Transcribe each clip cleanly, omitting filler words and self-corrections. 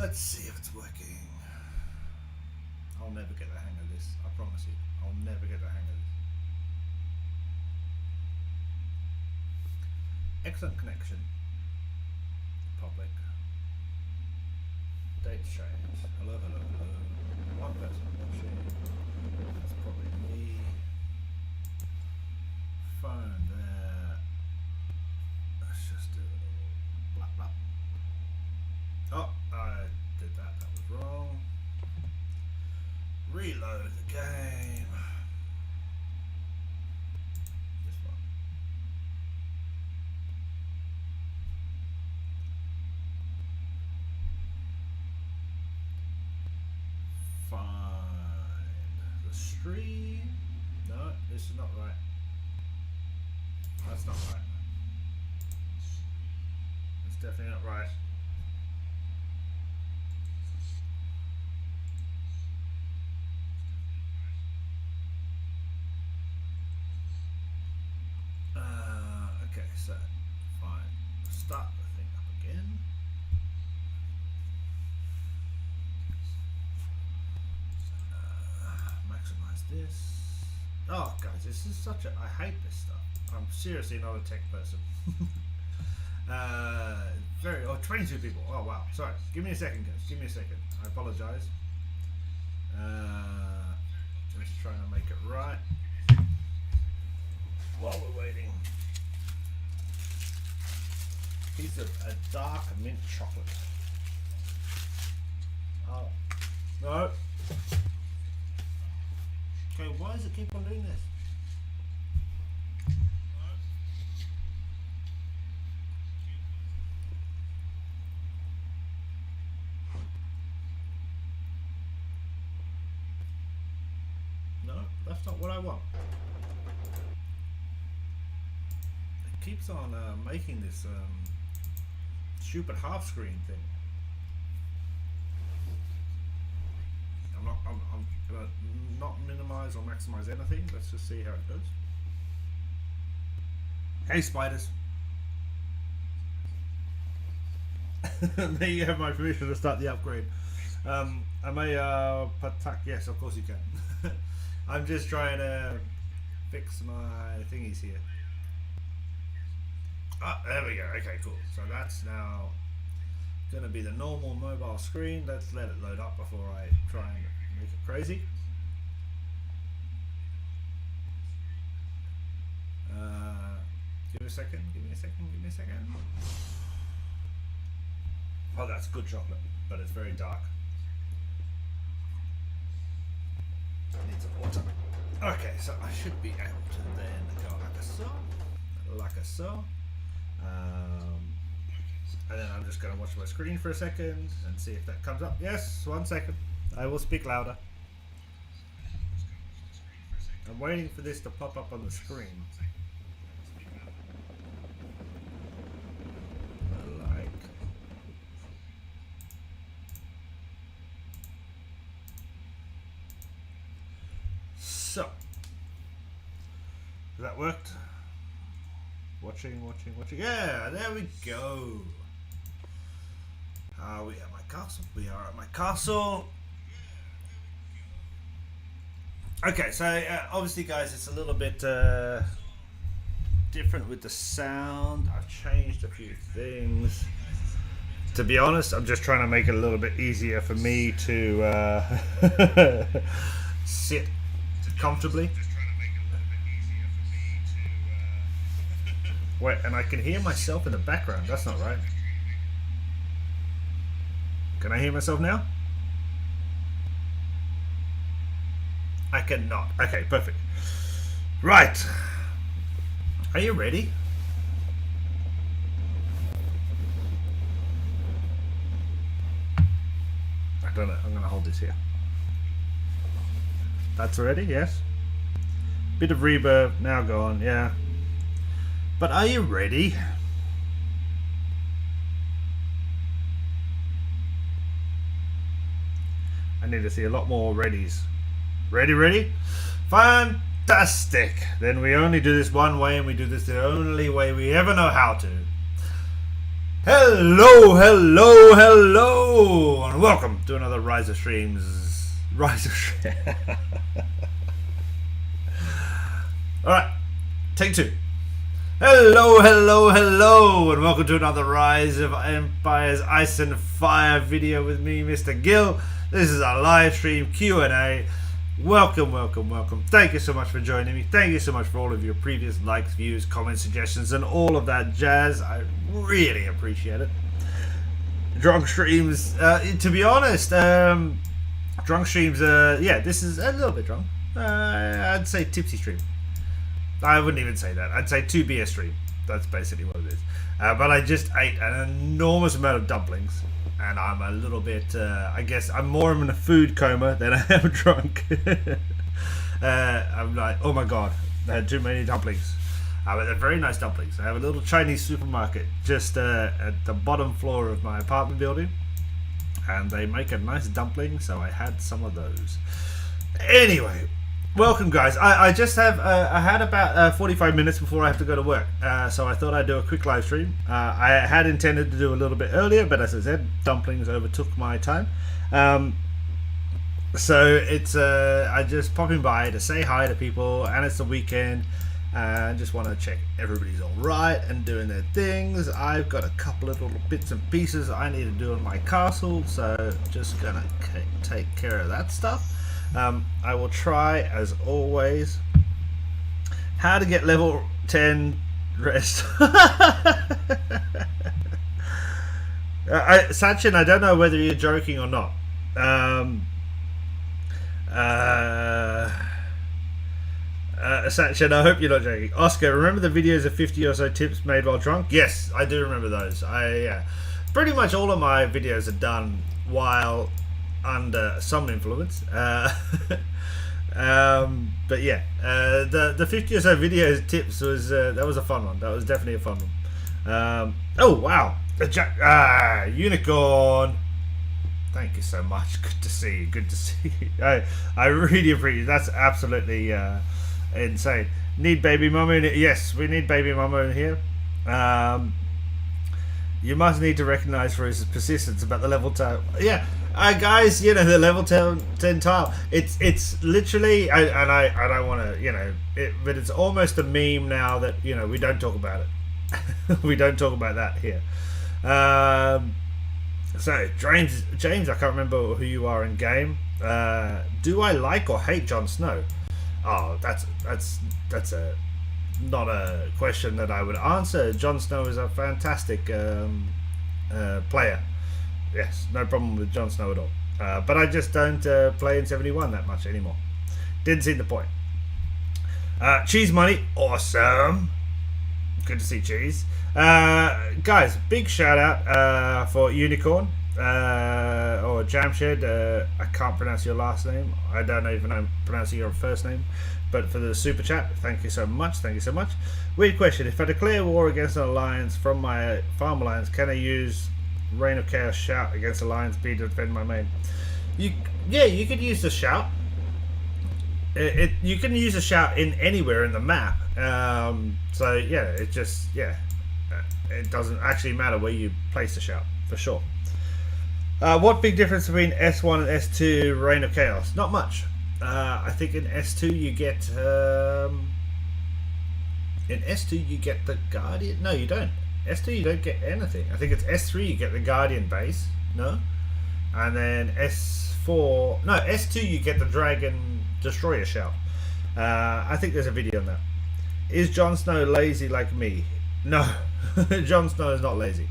Let's see if it's working. I'll never get the hang of this. I promise you. I'll never get the hang of this. Excellent connection. Public. Date change. Hello, hello, hello. One person watching. That's probably me. Phone there. Let's just do it all. Blah, blah. Oh, I did that. That was wrong. Reload the game. This one. Find the stream. No, this is not right. That's not right. It's definitely not right. Okay, so fine. Start the thing up again. Maximize this. Oh, guys, this is such a. I hate this stuff. I'm seriously not a tech person. Very. Oh, 22 people. Oh, wow. Sorry. Give me a second, guys. Give me a second. I apologize. Just trying to make it right. While we're waiting. Piece of a dark mint chocolate. Oh. No. Okay, why does it keep on doing this? No, that's not what I want. It keeps on making this stupid half screen thing. I'm gonna not minimize or maximize anything. Let's just see how it goes. Hey spiders. There you have my permission to start the upgrade. I may attack. Yes, of course you can. I'm just trying to fix my thingies here. Ah, there we go. Okay, cool. So that's now going to be the normal mobile screen. Let's let it load up before I try and make it crazy. Give me a second. Give me a second. Give me a second. Oh, that's good chocolate, but it's very dark. Needs some water. Okay, so I should be able to then go like so, like so. And then I'm just going to watch my screen for a second and see if that comes up. Yes, 1 second. I will speak louder. I'm waiting for this to pop up on the screen. Like. So. Has that worked? Watching. Yeah, there we go. Are we at my castle? We are at my castle. Okay, so obviously, guys, it's a little bit different with the sound. I've changed a few things. To be honest, I'm just trying to make it a little bit easier for me to sit comfortably. Wait, and I can hear myself in the background. That's not right. Can I hear myself now? I cannot. Okay, perfect. Right. Are you ready? I don't know. I'm going to hold this here. That's ready, yes. Bit of reverb, now gone, yeah. But are you ready? I need to see a lot more readies. Ready? Fantastic! Then we only do this one way, and we do this the only way we ever know how to. Hello, hello, hello, and welcome to another LIVESTREAM's Alright, take two. Hello, hello, hello, and welcome to another Rise of Empires Ice and Fire video with me, Mr. Gill. This is our live stream Q&A. Welcome, welcome, welcome. Thank you so much for joining me. Thank you so much for all of your previous likes, views, comments, suggestions, and all of that jazz. I really appreciate it. Drunk streams, to be honest, drunk streams, yeah, this is a little bit drunk. I'd say tipsy stream. I wouldn't even say that. I'd say 2 beer stream. That's basically what it is. But I just ate an enormous amount of dumplings. And I'm a little bit, I guess, I'm more in a food coma than I am drunk. I'm like, oh my god, I had too many dumplings. But they're very nice dumplings. I have a little Chinese supermarket just at the bottom floor of my apartment building. And they make a nice dumpling, so I had some of those. Anyway, welcome guys. I just have, I had about 45 minutes before I have to go to work. So I thought I'd do a quick live stream. I had intended to do a little bit earlier, but as I said, dumplings overtook my time. So it's, I just popping by to say hi to people, and it's the weekend. I just want to check everybody's alright and doing their things. I've got a couple of little bits and pieces I need to do in my castle, so just gonna take care of that stuff. I will try, as always, how to get level 10 rest. Sachin, I don't know whether you're joking or not. Sachin, I hope you're not joking. Oscar, remember the videos of 50 or so tips made while drunk? Yes, I do remember those. Pretty much all of my videos are done while under some influence. But yeah, the 50 or so videos tips was that was a fun one. That was definitely a fun one. Oh wow, unicorn. Thank you so much. Good to see you. Good to see you. I really appreciate it. That's absolutely insane. Need baby mama in it? Yes, we need baby mama in here. You must need to recognize for his persistence about the level 10. Yeah, guys, you know, the level 10 tile. It's literally, and I don't want to, you know, but it's almost a meme now that, you know, we don't talk about it. We don't talk about that here. So James, I can't remember who you are in game. Do I like or hate Jon Snow? Oh, that's a not a question that I would answer. Jon Snow is a fantastic player. Yes, no problem with Jon Snow at all. But I just don't play in 71 that much anymore. Didn't see the point. Cheese money, awesome. Good to see Cheese. Guys, big shout out for Unicorn or Jamshed. I can't pronounce your last name. I don't even know pronouncing your first name. But for the super chat, thank you so much. Thank you so much. Weird question: if I declare war against an alliance from my farm alliance, can I use Reign of Chaos shout against alliance B to defend my main? Yeah, you could use the shout. You can use a shout in anywhere in the map. So yeah, it just it doesn't actually matter where you place the shout for sure. What big difference between S1 and S2 Reign of Chaos? Not much. I think in S2 you get the Guardian. No, you don't. S2 you don't get anything. I think it's S3 you get the Guardian base. No, and then S4. No, S2 you get the Dragon Destroyer shout. I think there's a video on that. Is Jon Snow lazy like me? No, Jon Snow is not lazy.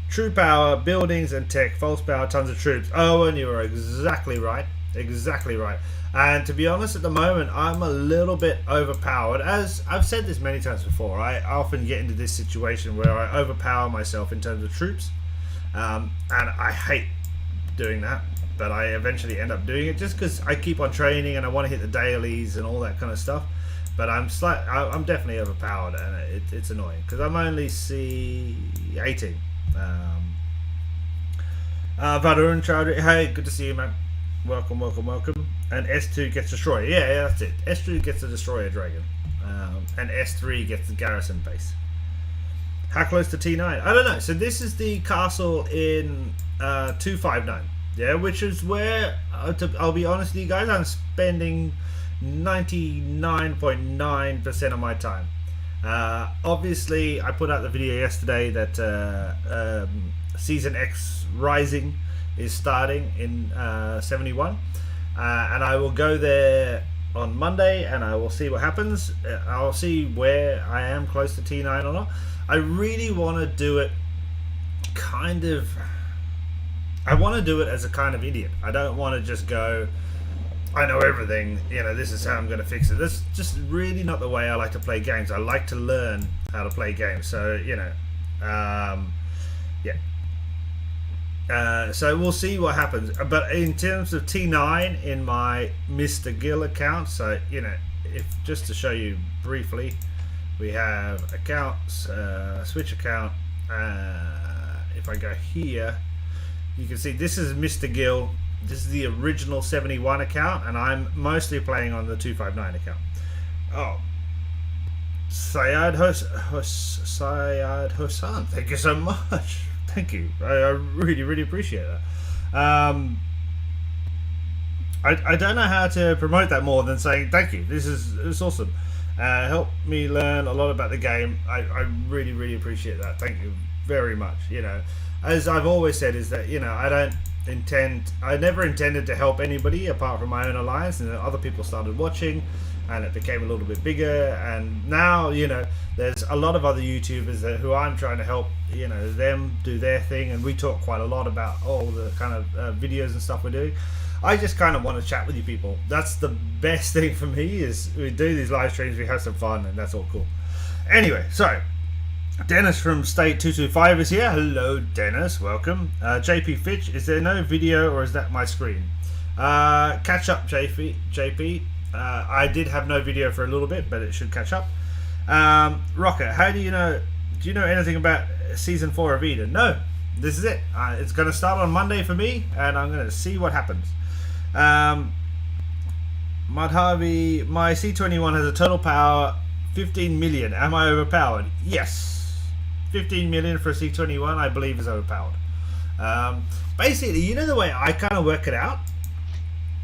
True power, buildings and tech, false power, tons of troops. Oh, and you are exactly right. Exactly right. And to be honest, at the moment, I'm a little bit overpowered. As I've said this many times before, I often get into this situation where I overpower myself in terms of troops. And I hate doing that. But I eventually end up doing it just because I keep on training and I want to hit the dailies and all that kind of stuff. But I'm definitely overpowered, and it's annoying because I'm only C18. Vadurun Chowdhury, hey, good to see you, man. Welcome, welcome, welcome. And S2 gets Destroyer. Yeah, that's it. S2 gets the Destroyer Dragon. And S3 gets the Garrison base. How close to T9? I don't know. So this is the castle in 259. Yeah, which is where, I'll be honest with you guys, I'm spending 99.9% of my time. Obviously, I put out the video yesterday that Season X Rising is starting in 71. And I will go there on Monday and I will see what happens. I'll see where I am close to T9 or not. I really want to do it I want to do it as a kind of idiot. I don't want to just go, I know everything, you know, this is how I'm going to fix it. That's just really not the way I like to play games. I like to learn how to play games. So, you know, yeah. So we'll see what happens. But in terms of T9 in my Mr. Gill account, so, you know, if just to show you briefly, we have accounts, switch account. If I go here, you can see this is Mr. Gill. This is the original 71 account, and I'm mostly playing on the 259 account. Oh, Syed Hossan, thank you so much. Thank you. I really appreciate that. I don't know how to promote that more than saying thank you. It's awesome. Helped me learn a lot about the game. I really appreciate that. Thank you very much. You know, as I've always said, is that, you know, I never intended to help anybody apart from my own alliance, and then other people started watching and it became a little bit bigger, and now, you know, there's a lot of other YouTubers who I'm trying to help, you know, them do their thing, and we talk quite a lot about all the kind of videos and stuff we're doing. I just kind of want to chat with you people. That's the best thing for me, is we do these live streams, we have some fun, and that's all cool. Anyway, so Dennis from State 225 is here. Hello, Dennis. Welcome. JP Fitch, is there no video or is that my screen? Catch up, JP. I did have no video for a little bit, but it should catch up. Rocket, how do you know anything about Season 4 of Eden? No, this is it. It's going to start on Monday for me, and I'm going to see what happens. Madhavi, my C21 has a total power 15 million. Am I overpowered? Yes. 15 million for a C21, I believe, is overpowered. Basically, you know the way I kind of work it out?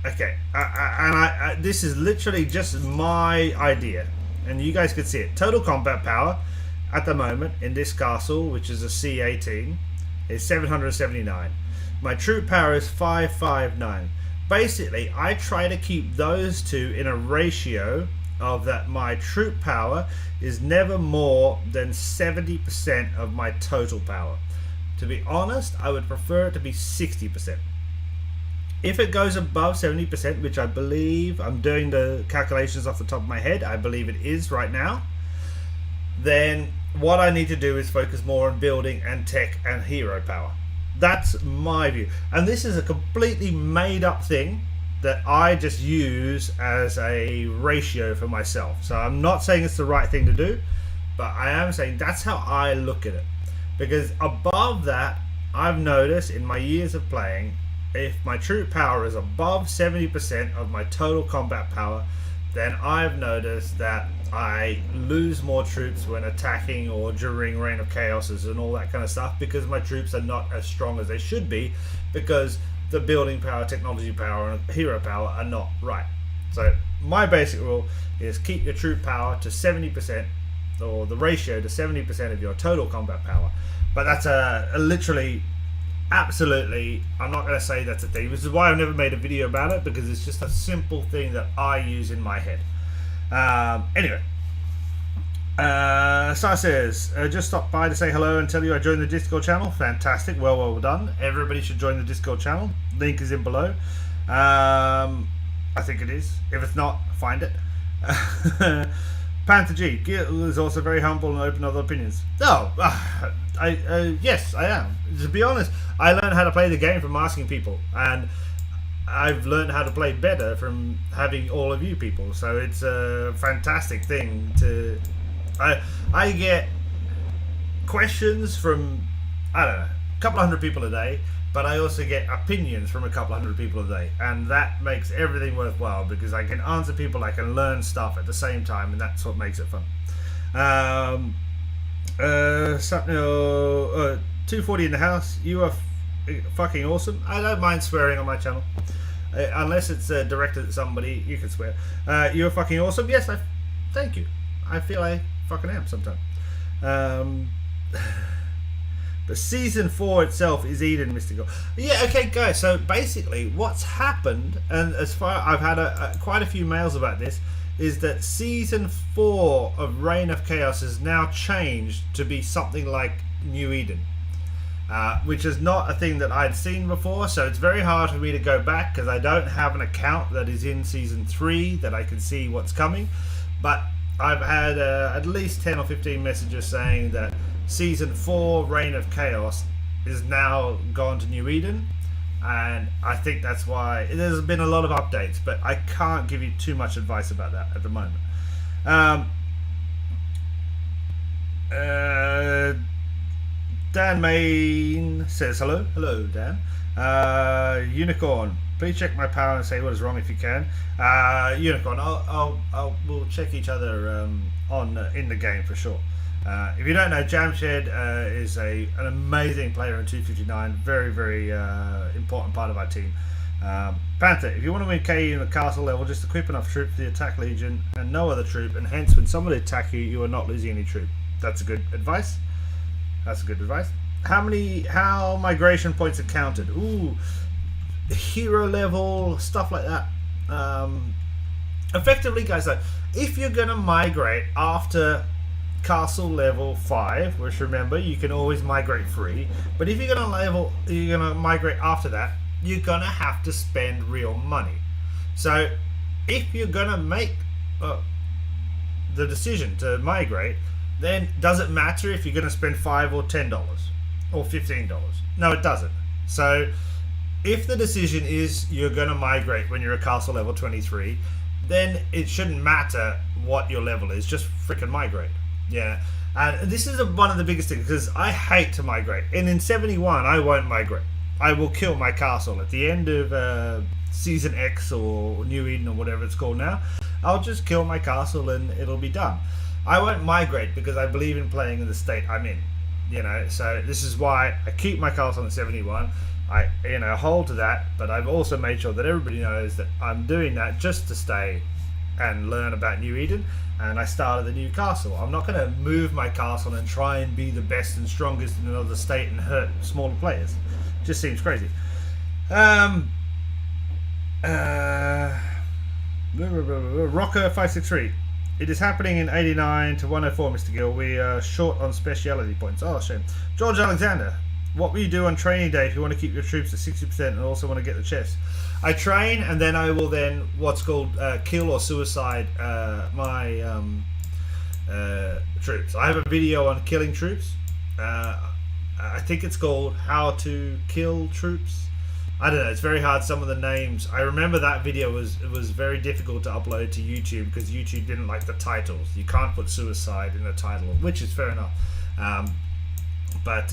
Okay, and this is literally just my idea, and you guys can see it. Total combat power at the moment in this castle, which is a C18, is 779. My troop power is 559. Basically, I try to keep those two in a ratio of that my troop power is never more than 70% of my total power. To be honest, I would prefer it to be 60%. If it goes above 70%, which I believe, I'm doing the calculations off the top of my head, I believe it is right now, then what I need to do is focus more on building and tech and hero power. That's my view. And this is a completely made up thing that I just use as a ratio for myself. So I'm not saying it's the right thing to do, but I am saying that's how I look at it. Because above that, I've noticed in my years of playing, if my troop power is above 70% of my total combat power, then I've noticed that I lose more troops when attacking or during Reign of Chaoses and all that kind of stuff, because my troops are not as strong as they should be, because the building power, technology power, and hero power are not right. So my basic rule is keep your troop power to 70%, or the ratio to 70% of your total combat power. But that's literally, absolutely, I'm not going to say that's a thing. This is why I've never made a video about it, because it's just a simple thing that I use in my head. Anyway, Star says, just stopped by to say hello and tell you I joined the Discord channel. Fantastic, well done. Everybody should join the Discord channel. Link is in below. I think it is. If it's not, find it. Panther G, Gil is also very humble and open to other opinions. No, yes, I am. To be honest, I learned how to play the game from asking people, and I've learned how to play better from having all of you people. So it's a fantastic thing to. I get questions from, I don't know, a couple hundred people a day, but I also get opinions from a couple hundred people a day, and that makes everything worthwhile, because I can answer people, I can learn stuff at the same time, and that's what makes it fun. Sapno 240 in the house. You are fucking awesome. I don't mind swearing on my channel. Unless it's directed at somebody, you can swear. You're fucking awesome. Yes, thank you. I feel I fucking am sometimes. But season 4 itself is Eden Mystical. Yeah, okay, guys. So basically, what's happened, and as far I've had quite a few mails about this, is that season 4 of Reign of Chaos has now changed to be something like New Eden. Which is not a thing that I'd seen before, so it's very hard for me to go back because I don't have an account that is in season 3 that I can see what's coming. But I've had at least 10 or 15 messages saying that season 4 Reign of Chaos is now gone to New Eden, and I think that's why there's been a lot of updates, but I can't give you too much advice about that at the moment. Dan Main says hello. Hello, Dan. Unicorn, please check my power and say what is wrong if you can. Unicorn, we'll check each other in the game for sure. If you don't know, Jamshed is an amazing player in 259. Very, very important part of our team. Panther, if you want to win KE in the castle level, just equip enough troop for the attack legion and no other troop, and hence when somebody attack you, you are not losing any troop. That's a good advice. That's good advice. How migration points are counted? Ooh, hero level, stuff like that. Effectively, guys, though, if you're gonna migrate after castle level 5, which remember you can always migrate free, but if you're gonna migrate after that, you're gonna have to spend real money. So if you're gonna make the decision to migrate, then does it matter if you're going to spend $5 or $10 or $15? No, it doesn't. So if the decision is you're going to migrate when you're a castle level 23, then it shouldn't matter what your level is, just freaking migrate. Yeah, and this is one of the biggest things, because I hate to migrate, and in 71 I won't migrate. I will kill my castle at the end of season X or New Eden or whatever it's called now. I'll just kill my castle and it'll be done. I won't migrate because I believe in playing in the state I'm in, so this is why I keep my castle in 71. I hold to that, but I've also made sure that everybody knows that I'm doing that just to stay and learn about New Eden, and I started the new castle. I'm not going to move my castle and try and be the best and strongest in another state and hurt smaller players. It just seems crazy. Rocker 563. It is happening in 89 to 104, Mr. Gill. We are short on speciality points. Oh, shame. George Alexander, what will you do on training day if you want to keep your troops at 60% and also want to get the chest? I train, and then I will what's called kill or suicide my troops. I have a video on killing troops. I think it's called How to Kill Troops. I don't know, it's very hard, some of the names. I remember that video was very difficult to upload to YouTube because YouTube didn't like the titles. You can't put suicide in the title, which is fair enough. But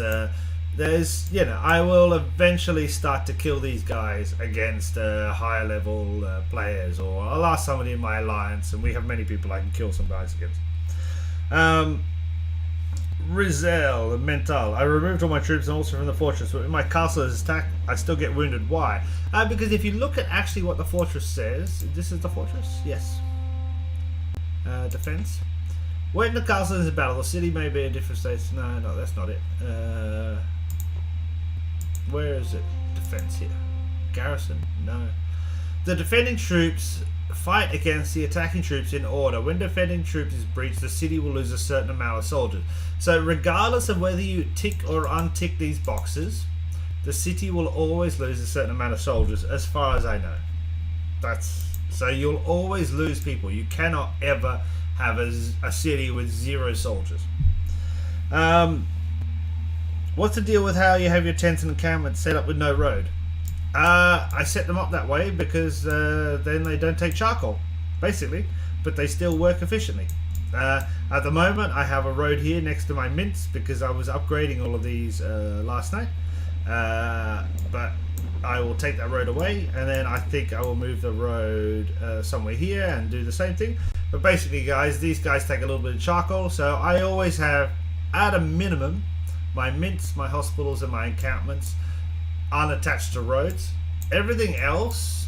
there's, I will eventually start to kill these guys against higher level players, or I'll ask somebody in my alliance, and we have many people I can kill some guys against. Rizal Mental, I removed all my troops and also from the fortress, but when my castle is attacked, I still get wounded. Why? Because if you look at actually what the fortress says, this is the fortress? Yes. Defense. When the castle is in battle, the city may be in different states. No, that's not it. Where is it? Defense here. Garrison? No. The defending troops fight against the attacking troops in order. When defending troops is breached, the city will lose a certain amount of soldiers. So regardless of whether you tick or untick these boxes, the city will always lose a certain amount of soldiers, as far as I know. So you'll always lose people. You cannot ever have a city with 0 soldiers. What's the deal with how you have your tents and encampments set up with no road? I set them up that way because then they don't take charcoal, basically, but they still work efficiently. At the moment, I have a road here next to my mints because I was upgrading all of these last night. But I will take that road away, and then I think I will move the road somewhere here and do the same thing. But basically, guys, these guys take a little bit of charcoal, so I always have at a minimum, my mints, my hospitals, and my encampments aren't attached to roads. Everything else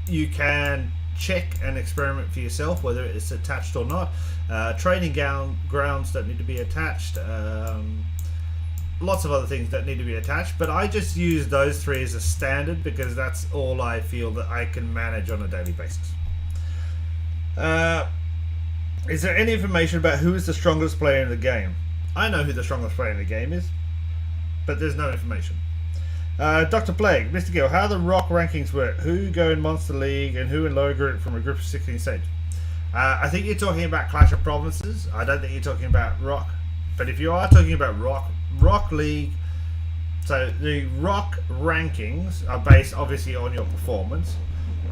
you can check and experiment for yourself whether it's attached or not. Training grounds don't need to be attached. Lots of other things that need to be attached, but I just use those three as a standard because that's all I feel that I can manage on a daily basis. Is there any information about who is the strongest player in the game? I know who the strongest player in the game is, but there's no information. Dr. Plague, Mr. Gill, how the Rock rankings work? Who go in Monster League and who in lower group from a group of 16 stage? I think you're talking about Clash of Provinces. I don't think you're talking about Rock. But if you are talking about Rock League, so the Rock rankings are based obviously on your performance,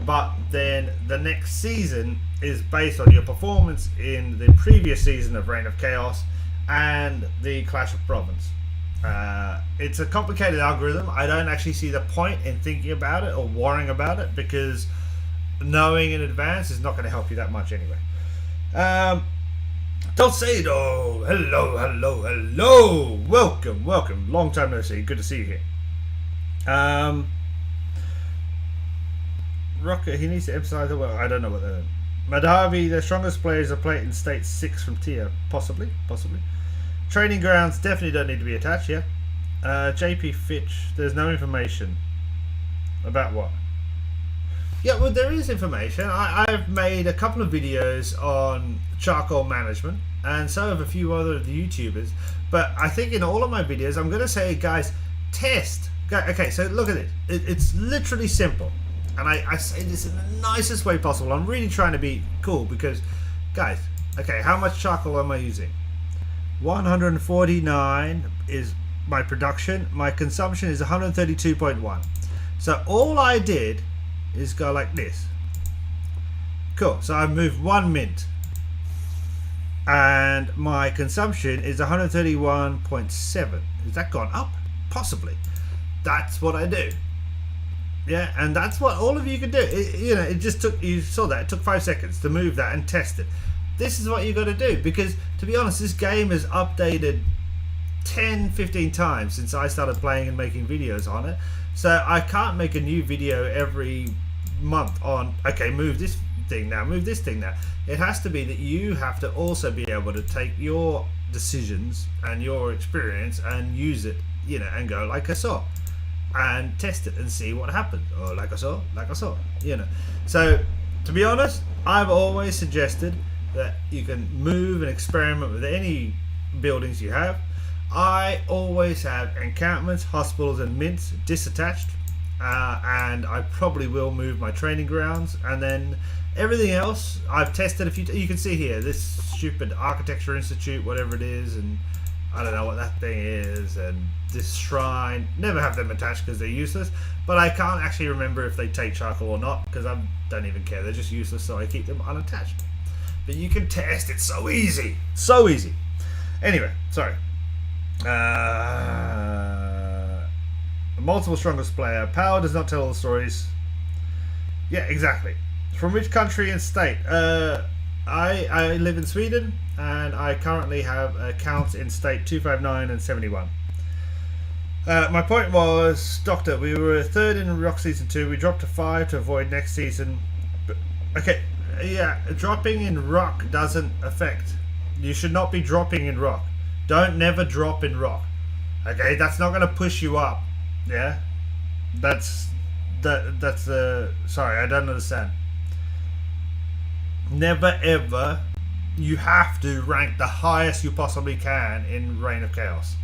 but then the next season is based on your performance in the previous season of Reign of Chaos and the Clash of Province. It's a complicated algorithm. I don't actually see the point in thinking about it or worrying about it because knowing in advance is not going to help you that much anyway. Dulcedo, hello, welcome, long time no see, good to see you here. Rocket, he needs to emphasize the well, I don't know what they're. Madhavi, the strongest players are played in state 6 from tier, possibly. Training grounds definitely don't need to be attached, yeah. JP Fitch, there's no information about what. Yeah, well, there is information. I've made a couple of videos on charcoal management, and so have a few other YouTubers. But I think in all of my videos, I'm going to say, guys, test. Okay, so look at it. It's literally simple. And I say this in the nicest way possible. I'm really trying to be cool because, guys, okay, how much charcoal am I using? 149 is my production. My consumption is 132.1. So all I did is go like this. Cool. So I moved 1 mint, and my consumption is 131.7. Has that gone up? Possibly. That's what I do. Yeah, and that's what all of you can do. It just took, you saw that, it took 5 seconds to move that and test it. This is what you got to do, because to be honest, this game has updated 10-15 times since I started playing and making videos on it. So I can't make a new video every month on, okay, move this thing now, move this thing now. It has to be that you have to also be able to take your decisions and your experience and use it, and go like I saw, and test it and see what happens, or like I saw, So to be honest, I've always suggested that you can move and experiment with any buildings you have. I always have encampments, hospitals, and mints disattached, and I probably will move my training grounds, and then everything else I've tested a few. You can see here this stupid Architecture Institute, whatever it is, and I don't know what that thing is, and this shrine. Never have them attached because they're useless, but I can't actually remember if they take charcoal or not because I don't even care. They're just useless, so I keep them unattached. But you can test. It's so easy, so easy. Anyway, sorry. Multiple strongest player. Power does not tell all the stories. Yeah, exactly. From which country and state? I live in Sweden, and I currently have accounts in state 259 and 71. My point was, Doctor, we were 3rd in Rock Season 2. We dropped to 5 to avoid next season. But, okay, yeah, dropping in Rock doesn't affect. You should not be dropping in Rock. Don't never drop in Rock. Okay, that's not going to push you up. Yeah? That's sorry, I don't understand. Never ever, you have to rank the highest you possibly can in Reign of Chaos.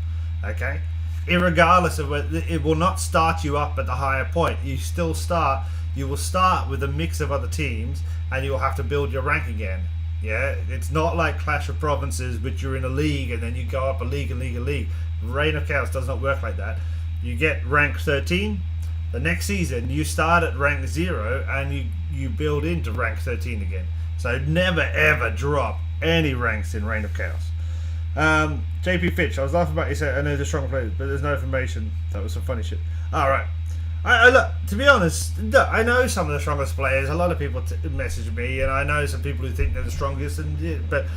Okay? Irregardless of whether, it will not start you up at the higher point. You will start with a mix of other teams, and you will have to build your rank again. Yeah, it's not like Clash of Provinces, which you're in a league and then you go up a league. Reign of Chaos does not work like that. You get rank 13. The next season you start at rank 0 and you build into rank 13 again. So never ever drop any ranks in Reign of Chaos. JP Fitch, I was laughing about you said I know the stronger players, but there's no information. That was some funny shit. Alright. I look, to be honest, look, I know some of the strongest players. A lot of people message me, and I know some people who think they're the strongest. But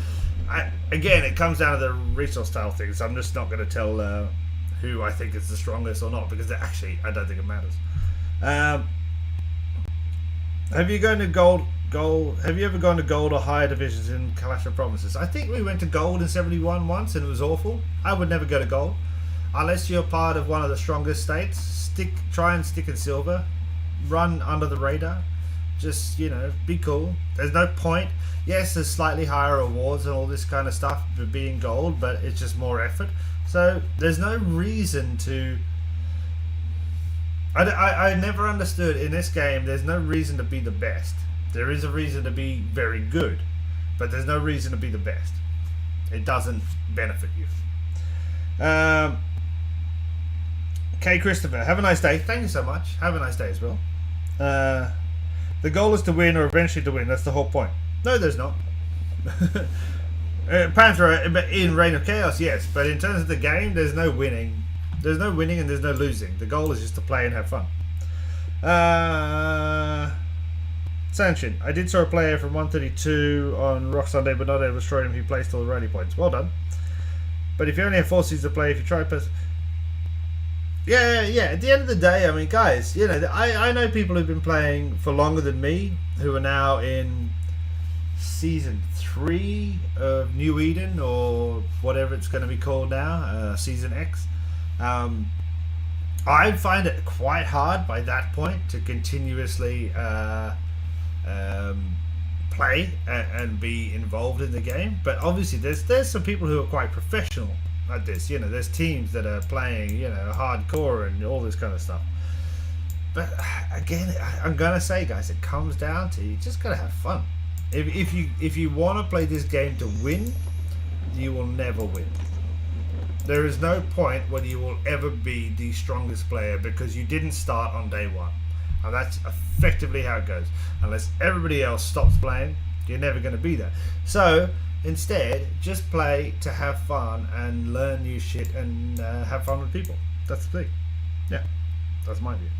Again, it comes down to the resource style thing, so I'm just not going to tell who I think is the strongest or not, because actually I don't think it matters. Have you gone to gold? Have you ever gone to gold or higher divisions in Clash of Provinces? I think we went to gold in 71 once, and it was awful. I would never go to gold unless you're part of one of the strongest states. Try and stick in silver. Run under the radar. Just, be cool. There's no point. Yes, there's slightly higher rewards and all this kind of stuff for being gold, but it's just more effort. So there's no reason to. I never understood in this game. There's no reason to be the best. There is a reason to be very good, but there's no reason to be the best. It doesn't benefit you. Okay, Christopher, have a nice day. Thank you so much. Have a nice day as well. The goal is to win, or eventually to win. That's the whole point. No, there's not. Panther, in Reign of Chaos, yes, but in terms of the game, there's no winning. There's no winning and there's no losing. The goal is just to play and have fun. Sanchin, I did saw a player from 132 on Rock Sunday, but not able to destroy him. He placed all the rally points. Well done. But if you only have 4 seasons to play, if you try yeah. At the end of the day, I mean, guys, I know people who've been playing for longer than me, who are now in season 3 of New Eden, or whatever it's going to be called now, season X. I find it quite hard by that point to continuously play and be involved in the game. But obviously there's some people who are quite professional at this. There's teams that are playing hardcore and all this kind of stuff. But again, I'm gonna say, guys, it comes down to you just gotta have fun. If you want to play this game to win, you will never win. There is no point where you will ever be the strongest player, because you didn't start on day one. And that's effectively how it goes. Unless everybody else stops playing, you're never going to be there. So instead, just play to have fun and learn new shit and have fun with people. That's the thing. Yeah, that's my view.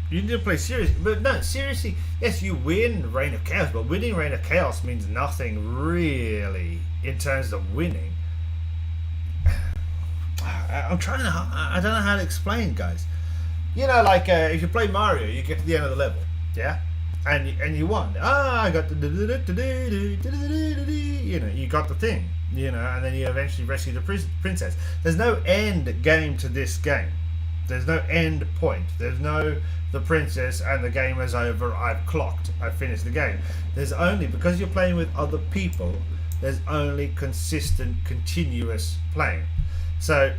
You need to play seriously, but no, seriously. Yes, you win Reign of Chaos, but winning Reign of Chaos means nothing really in terms of winning. I don't know how to explain, guys. Like if you play Mario, you get to the end of the level, yeah, and you won. I got the you got the thing, and then you eventually rescue the princess. There's no end game to this game. There's no end point. There's no the princess and the game is over. I've clocked. I've finished the game. There's only, because you're playing with other people, there's only consistent, continuous playing. So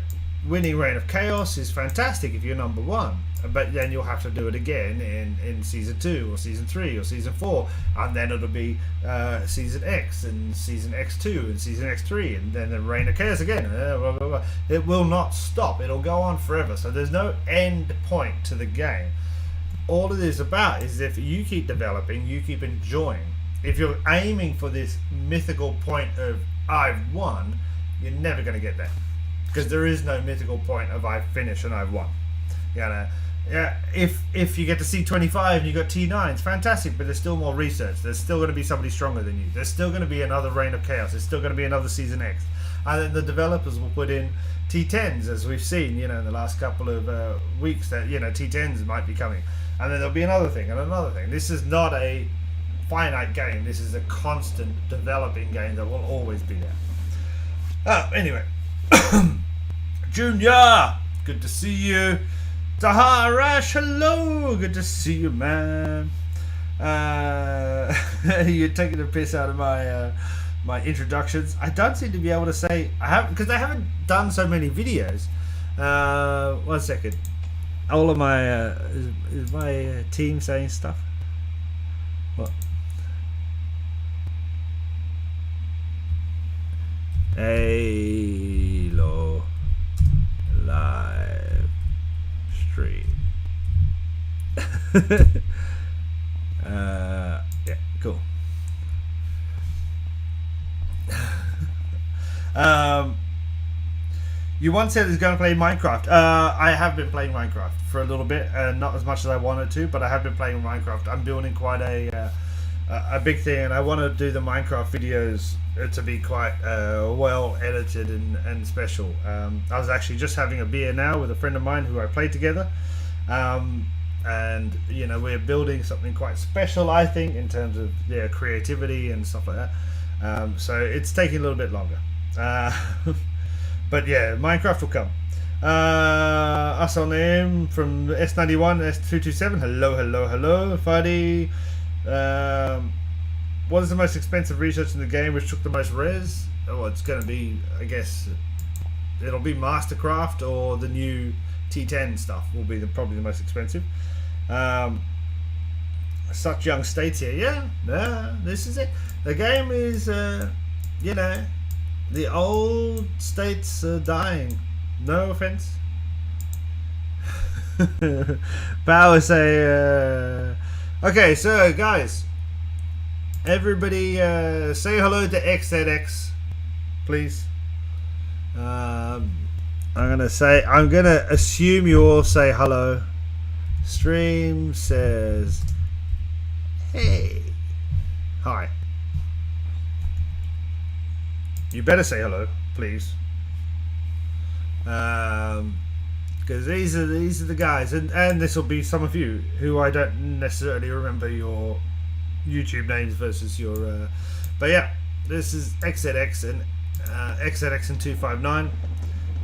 winning Reign of Chaos is fantastic if you're number 1, but then you'll have to do it again in season 2 or season 3 or season 4, and then it'll be season X and season X2 and season X3, and then the Reign of Chaos again. Blah, blah, blah. It will not stop. It'll go on forever. So there's no end point to the game. All it is about is if you keep developing, you keep enjoying. If you're aiming for this mythical point of I've won, you're never going to get there. Because there is no mythical point of I've finished and I've won. Yeah, if you get to C25 and you got T9s, fantastic, but there's still more research. There's still going to be somebody stronger than you. There's still going to be another Reign of Chaos. There's still going to be another Season X. And then the developers will put in T10s, as we've seen, in the last couple of weeks, that, T10s might be coming. And then there'll be another thing and another thing. This is not a finite game. This is a constant developing game that will always be there. Anyway. Junior, good to see you. Taharash, hello, good to see you, man. You're taking the piss out of my my introductions. I don't seem to be able to say because I haven't done so many videos. 1 second. All of my is my team saying stuff? What? Halo live stream. Yeah, cool. You You once said he's going to play Minecraft. I have been playing Minecraft for a little bit, not as much as I wanted to, but I have been playing Minecraft. I'm building quite a big thing, and I want to do the Minecraft videos to be quite well edited and special. I was actually just having a beer now with a friend of mine who I play together, and you know, we're building something quite special, I think, in terms of their creativity and stuff like that. So it's taking a little bit longer. But yeah, Minecraft will come. Us on name from S91, S227. Hello, Fuddy. What is the most expensive research in the game which took the most res? Oh, it's going to be, I guess, it'll be Mastercraft or the new T10 stuff will be probably the most expensive. Such young states here. Yeah, this is it. The game is, you know, the old states are dying. No offense. Power say, okay, so guys, everybody say hello to XZX, please. I'm gonna assume you all say hello. Stream says, hey, hi. You better say hello, please. Because these are the guys, and this will be some of you who I don't necessarily remember your YouTube names versus your. But yeah, this is XZX and XZX and 259.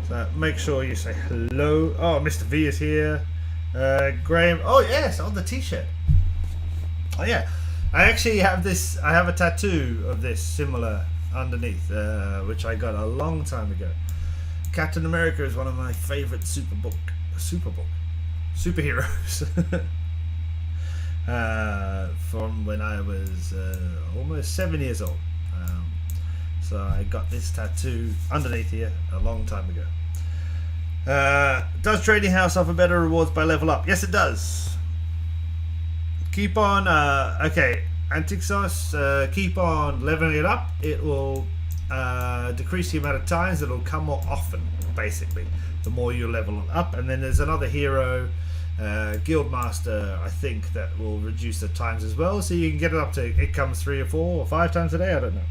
So make sure you say hello. Oh, Mr. V is here. Graham. Oh yes, on the T-shirt. Oh yeah, I actually have this. I have a tattoo of this similar underneath, which I got a long time ago. Captain America is one of my favorite superheroes from when I was almost 7 years old. So I got this tattoo underneath here a long time ago. Does Trading House offer better rewards by level up? Yes, it does. Keep on okay, Antixos, keep on leveling it up. It will decrease the amount of times it'll come more often, basically, the more you level it up. And then there's another hero, Guildmaster, I think, that will reduce the times as well, so you can get it up to, it comes 3 or 4 or 5 times a day, I don't know.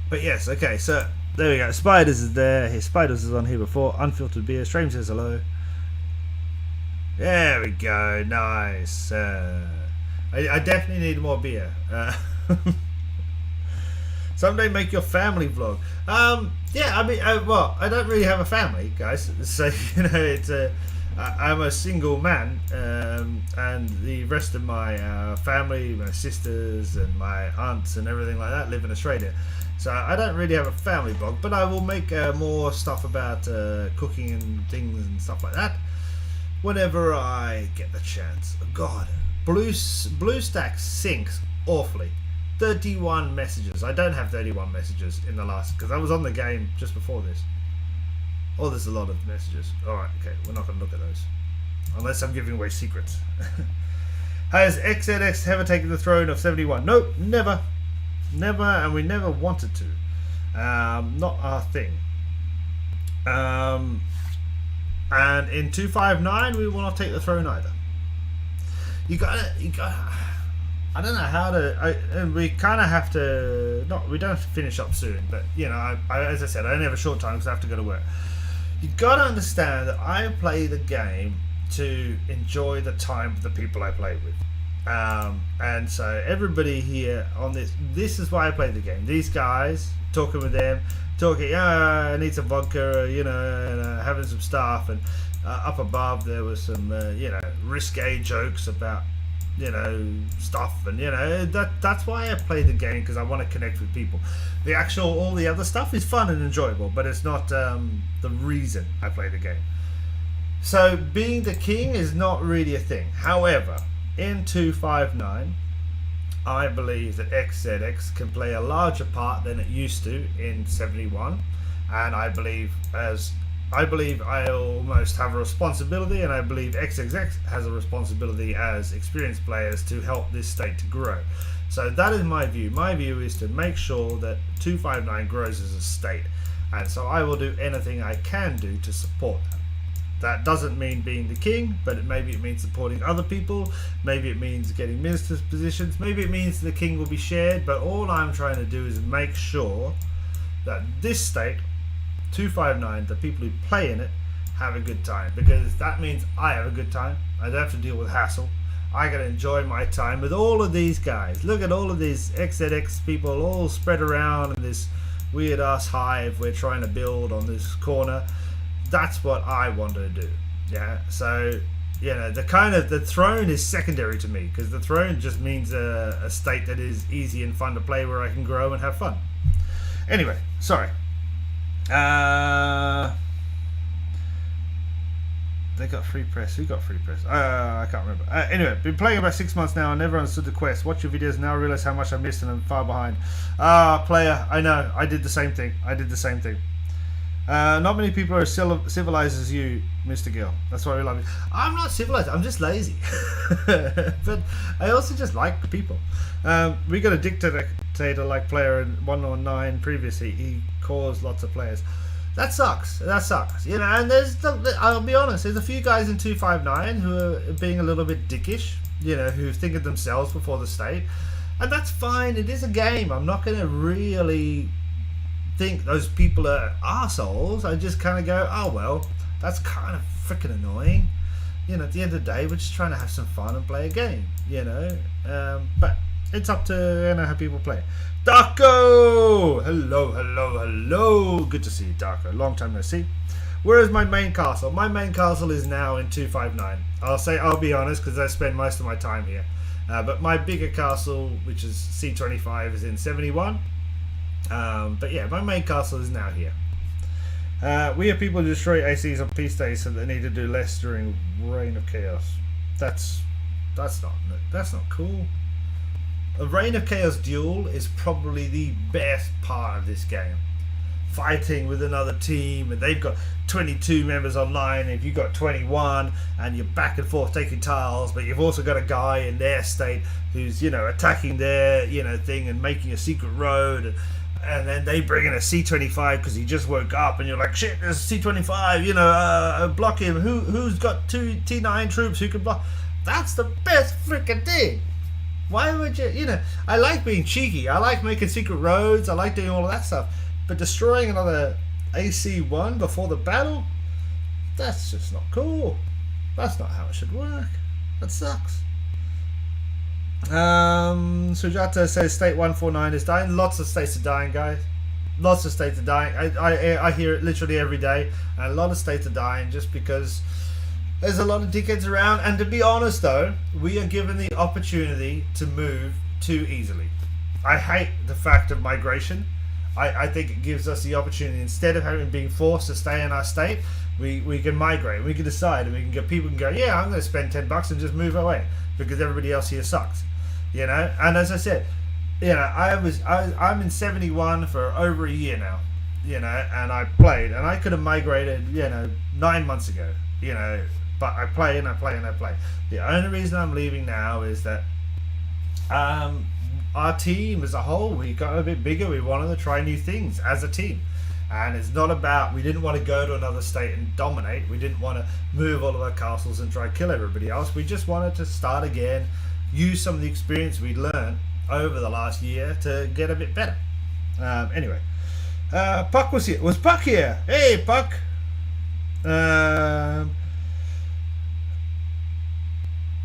But yes, okay, so there we go. Spiders is there. His Spiders is on here before. Unfiltered beer. Stream says hello. There we go. Nice. I definitely need more beer. Someday make your family vlog. Yeah, I mean, well, I don't really have a family, guys. So, you know, it's I'm a single man, and the rest of my family, my sisters and my aunts and everything like that live in Australia. So I don't really have a family vlog, but I will make more stuff about cooking and things and stuff like that whenever I get the chance. God, BlueStacks sinks awfully. 31 messages. I don't have 31 messages in the last, because I was on the game just before this. Oh, there's a lot of messages. Alright, okay, we're not going to look at those. Unless I'm giving away secrets. Has XZX ever taken the throne of 71? Nope, never. Never, and we never wanted to. Not our thing. And in 259, we will not take the throne either. You gotta. I don't know how to. And we kind of have to. We don't have to finish up soon, but you know, as I said, I only have a short time because I have to go to work. You gotta understand that I play the game to enjoy the time with the people I play with. And so everybody here on this is why I play the game. These guys, talking with them, I need some vodka, you know, and having some stuff. And up above there was some, you know, risque jokes about, you know, stuff. And, you know, that's why I play the game, because I want to connect with people. All the other stuff is fun and enjoyable, but it's not the reason I play the game. So being the king is not really a thing. However, in 259, I believe that XZX can play a larger part than it used to in 71, and I believe I almost have a responsibility, and I believe XXX has a responsibility as experienced players to help this state to grow. So that is my view. My view is to make sure that 259 grows as a state. and so I will do anything I can do to support that. That doesn't mean being the king, but maybe it means supporting other people, maybe it means getting ministers' positions, maybe it means the king will be shared, but all I'm trying to do is make sure that this state, 259, the people who play in it, have a good time, because that means I have a good time. I don't have to deal with hassle. I can enjoy my time with all of these guys. Look at all of these XZX people all spread around in this weird ass hive we're trying to build on this corner. That's what I want to do. Yeah, so you know, the throne is secondary to me, because the throne just means a state that is easy and fun to play, where I can grow and have fun. Anyway, sorry. They got free press. Who got free press? I can't remember. Anyway, been playing about 6 months now and never understood the quest. Watch your videos now, realize how much I missed and I'm far behind. Player, I know. I did the same thing. Not many people are as civilized as you, Mr. Gill. That's why we love you. I'm not civilized. I'm just lazy. But I also just like people. We got a dictator-like player in 119 previously. He caused lots of players. That sucks. You know, and I'll be honest, there's a few guys in 259 who are being a little bit dickish, you know, who think of themselves before the state. And that's fine. It is a game. I'm not going to really think those people are assholes. I just kind of go, oh, well, that's kind of freaking annoying. You know, at the end of the day, we're just trying to have some fun and play a game, you know. But it's up to, you know, how people play. Darko! Hello. Good to see you, Darko. Long time no see. Where is my main castle? My main castle is now in 259. I'll be honest, because I spend most of my time here. But my bigger castle, which is C25, is in 71. But yeah, my main castle is now here. We have people who destroy ACs on peace days, so they need to do less during Reign of Chaos. That's not cool. A Reign of Chaos duel is probably the best part of this game. Fighting with another team, and they've got 22 members online, and if you've got 21, and you're back and forth taking tiles, but you've also got a guy in their state who's, you know, attacking their, you know, thing and making a secret road, and then they bring in a C25 because he just woke up, and you're like, shit, there's a C25, you know, block him. Who's got 2 T9 troops who can block? That's the best freaking thing. Why would you, you know, I like being cheeky. I like making secret roads. I like doing all of that stuff. But destroying another AC1 before the battle, that's just not cool. That's not how it should work. That sucks. Sujata says state 149 is dying. Lots of states are dying, guys. Lots of states are dying. I hear it literally every day. And a lot of states are dying just because there's a lot of dickheads around, and to be honest though, we are given the opportunity to move too easily. I hate the fact of migration. I think it gives us the opportunity, instead of being forced to stay in our state, we can migrate. We can decide, and we can get people can go, yeah, I'm going to spend $10 and just move away because everybody else here sucks, you know. And as I said, you know, I'm in 71 for over a year now, you know, and I played, and I could have migrated, you know, 9 months ago, you know. But I play and I play and I play. The only reason I'm leaving now is that our team as a whole, we got a bit bigger. We wanted to try new things as a team. And it's not about, we didn't want to go to another state and dominate. We didn't want to move all of our castles and try to kill everybody else. We just wanted to start again, use some of the experience we learned over the last year to get a bit better. Anyway, Puck was here. Was Puck here? Hey, Puck.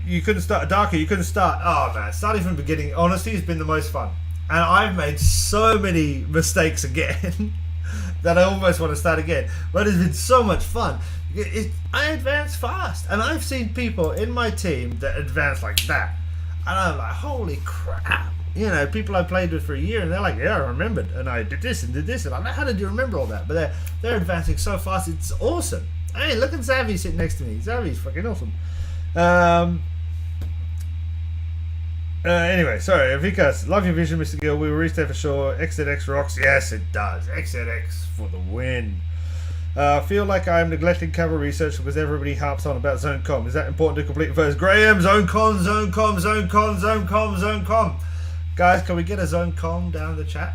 You couldn't start Darker. You couldn't start. Oh man, starting from the beginning, honestly, has been the most fun. And I've made so many mistakes again that I almost want to start again. But it's been so much fun. I advance fast, and I've seen people in my team that advance like that, and I'm like, holy crap! You know, people I played with for a year, and they're like, yeah, I remembered, and I did this, and I'm like, how did you remember all that? But they're advancing so fast, it's awesome. Hey, look at Zavi sitting next to me. Zavi's fucking awesome. Anyway, sorry, Vikas, love your vision, Mr. Gill. We will reach there for sure. XZX rocks. Yes, it does. XZX for the win. Feel like I'm neglecting cover research because everybody harps on about zone com. Is that important to complete first? Graham, zone com. Guys, can we get a zone com down in the chat?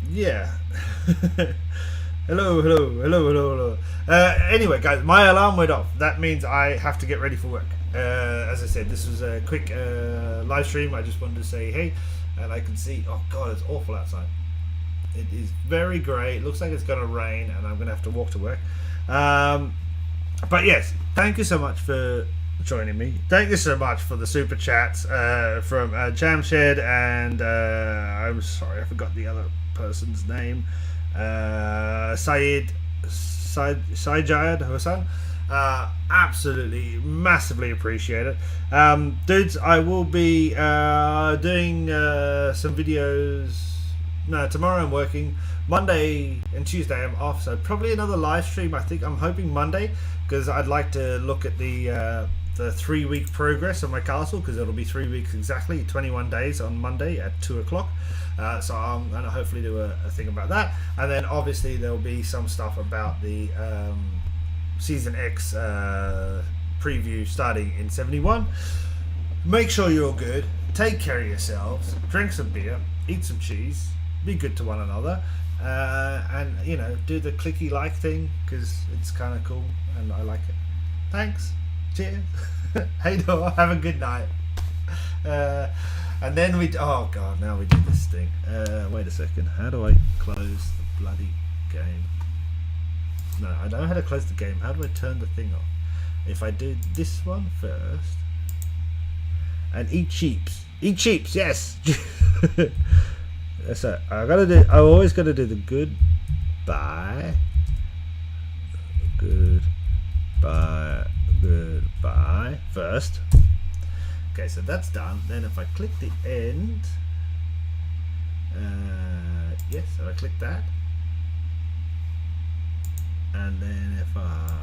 yeah. Hello, hello, hello, hello, hello. Anyway, guys, my alarm went off. That means I have to get ready for work. As I said, this was a quick live stream. I just wanted to say hey, and I can see. Oh God, it's awful outside. It is very grey. It looks like it's going to rain, and I'm going to have to walk to work. But yes, thank you so much for joining me. Thank you so much for the super chats from Jamshed, and I'm sorry I forgot the other person's name. Sajid Hassan. Absolutely massively appreciate it, dudes. I will be doing some videos. No, tomorrow I'm working. Monday and Tuesday I'm off, so probably another live stream. I think I'm hoping Monday, because I'd like to look at the 3-week progress of my castle, because it'll be 3 weeks exactly, 21 days on Monday at 2 o'clock. So I'm going to hopefully do a thing about that, and then obviously there'll be some stuff about the Season X preview starting in 71. Make sure you're all good. Take care of yourselves. Drink some beer. Eat some cheese. Be good to one another. And, you know, do the clicky like thing, because it's kind of cool and I like it. Thanks. Cheers. Hey, no, have a good night. And then oh god, now we do this thing. Wait a second. How do I close the bloody game? No, I know how to close the game. How do I turn the thing off? If I do this one first and eat sheeps, yes. So I always gotta do the goodbye first. Okay, so that's done. Then if I click the end, yes, so I click that, and then if I